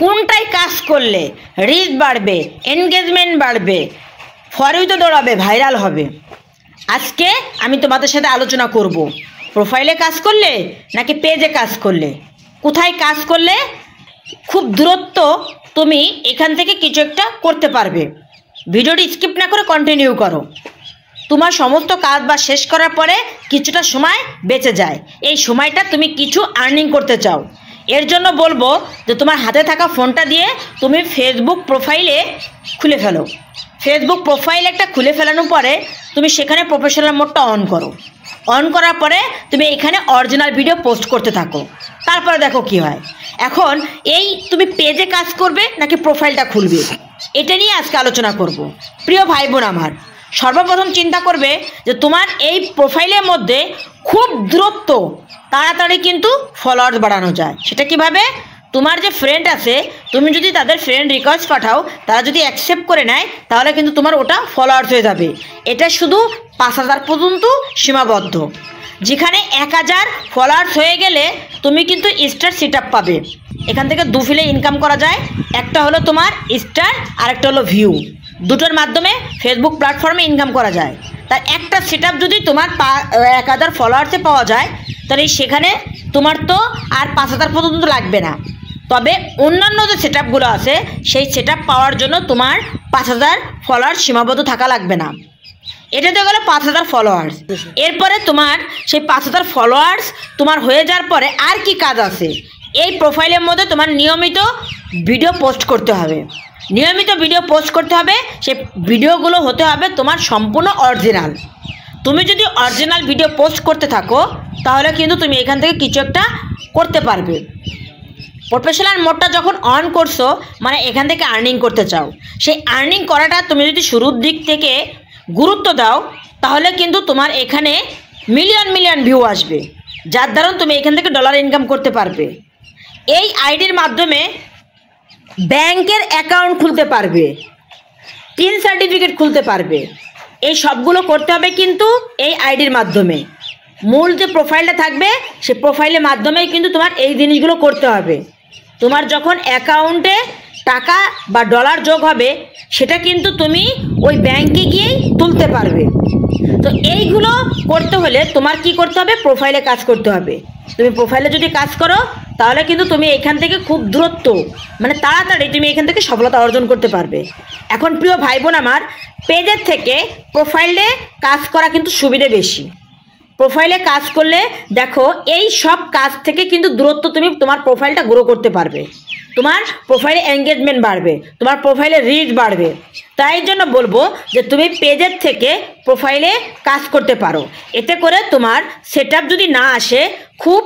কোনটাই কাজ করলে রিচ বাড়বে, এনগেজমেন্ট বাড়বে, ফর ইউতে দৌড়াবে, ভাইরাল হবে। আজকে আমি তোমাদের সাথে আলোচনা করব প্রোফাইলে কাজ করলে নাকি পেজে কাজ করলে, কোথায় কাজ করলে খুব দূরত্ব তুমি এখান থেকে কিছু একটা করতে পারবে। ভিডিওটি স্কিপ না করে কন্টিনিউ করো। তোমার সমস্ত কাজ বা শেষ করার পরে কিছুটা সময় বেঁচে যায়, এই সময়টা তুমি কিছু আর্নিং করতে চাও। এর জন্য বলবো যে তোমার হাতে থাকা ফোনটা দিয়ে তুমি ফেসবুক প্রোফাইলে খুলে ফেলো। ফেসবুক প্রোফাইল একটা খুলে ফেলানোর পরে তুমি সেখানে প্রফেশনাল মোডটা অন করো। অন করার পরে তুমি এখানে অরিজিনাল ভিডিও পোস্ট করতে থাকো। তারপরে দেখো কি হয়। এখন এই তুমি পেজে কাজ করবে নাকি প্রোফাইলটা খুলবে, এটা নিয়ে আজকে আলোচনা করব। প্রিয় ভাই বোন আমার, সর্বপ্রথম চিন্তা করবে যে তোমার এই প্রোফাইলের মধ্যে খুব দূরত্ব তাড়াতাড়ি কিন্তু ফলোয়ার্স বাড়ানো যায়। সেটা কিভাবে? তোমার যে ফ্রেন্ড আছে, তুমি যদি তাদের ফ্রেন্ড রিকোয়েস্ট পাঠাও, তারা যদি অ্যাকসেপ্ট করে নেয়, তাহলে কিন্তু তোমার ওটা ফলোয়ার্স হয়ে যাবে। এটা শুধু 5000 পর্যন্ত সীমাবদ্ধ। যেখানে 1000 ফলোয়ার্স হয়ে গেলে তুমি কিন্তু স্টার সেট আপ পাবে। এখান থেকে দুফিলে ইনকাম করা যায়। একটা হলো তোমার স্টার, আর একটা হলো ভিউ। দুটোর মাধ্যমে ফেসবুক প্ল্যাটফর্মে ইনকাম করা যায়। তার একটা সেট আপ যদি তোমার 1000 ফলোয়ার্সে পাওয়া যায়, তাহলে সেখানে তোমার তো আর 5000 পর্যন্ত লাগবে না। তবে অন্যান্য যে সেট আপগুলো আছে, সেই সেট আপ পাওয়ার জন্য তোমার 5000 ফলোয়ার্স সীমাবদ্ধ থাকা লাগবে না। এটা তো গেলো 5000 ফলোয়ার্স। এরপরে তোমার সেই 5000 ফলোয়ার্স তোমার হয়ে যাওয়ার পরে আর কি কাজ আছে? এই প্রোফাইলের মধ্যে তোমার নিয়মিত ভিডিও পোস্ট করতে হবে। নিয়মিত ভিডিও পোস্ট করতে হবে। সেই ভিডিওগুলো হতে হবে তোমার সম্পূর্ণ অরিজিনাল। তুমি যদি অরিজিনাল ভিডিও পোস্ট করতে থাকো, তাহলে কিন্তু তুমি এখান থেকে কিছু একটা করতে পারবে। প্রফেশনাল মোডটা যখন অন করছো, মানে এখান থেকে আর্নিং করতে চাও, সেই আর্নিং করাটা তুমি যদি শুরুর দিক থেকে গুরুত্ব দাও, তাহলে কিন্তু তোমার এখানে মিলিয়ন মিলিয়ন ভিউ আসবে, যার দ্বারা তুমি এখান থেকে ডলার ইনকাম করতে পারবে। এই আইডির মাধ্যমে ব্যাংকের অ্যাকাউন্ট খুলতে পারবে, টিন সার্টিফিকেট খুলতে পারবে। এই সবগুলো করতে হবে কিন্তু এই আইডির মাধ্যমে। মূল যে প্রোফাইলটা থাকবে, সেই প্রোফাইলের মাধ্যমেই কিন্তু তোমার এই জিনিসগুলো করতে হবে। তোমার যখন অ্যাকাউন্টে টাকা বা ডলার যোগ হবে, সেটা কিন্তু তুমি ওই ব্যাংকে গিয়েই তুলতে পারবে। তো এইগুলো করতে হলে তোমার কি করতে হবে? প্রোফাইলে কাজ করতে হবে। তুমি প্রোফাইলে যদি কাজ করো, তাহলে কিন্তু তুমি এখান থেকে খুব দূরত্ব, মানে তাড়াতাড়ি তুমি এখান থেকে সফলতা অর্জন করতে পারবে। এখন প্রিয় ভাই বোন আমার, পেজের থেকে প্রোফাইলে কাজ করা কিন্তু সুবিধে বেশি। প্রোফাইলে কাজ করলে দেখো, এই সব কাজ থেকে কিন্তু দূরত্ব তুমি তোমার প্রোফাইলটা গ্রো করতে পারবে। তোমার প্রোফাইলে এনগেজমেন্ট বাড়বে, তোমার প্রোফাইলে রিচ বাড়বে। তাই জন্য বলবো যে তুমি পেজের থেকে প্রোফাইলে কাজ করতে পারো। এতে করে তোমার সেট আপ যদি না আসে, খুব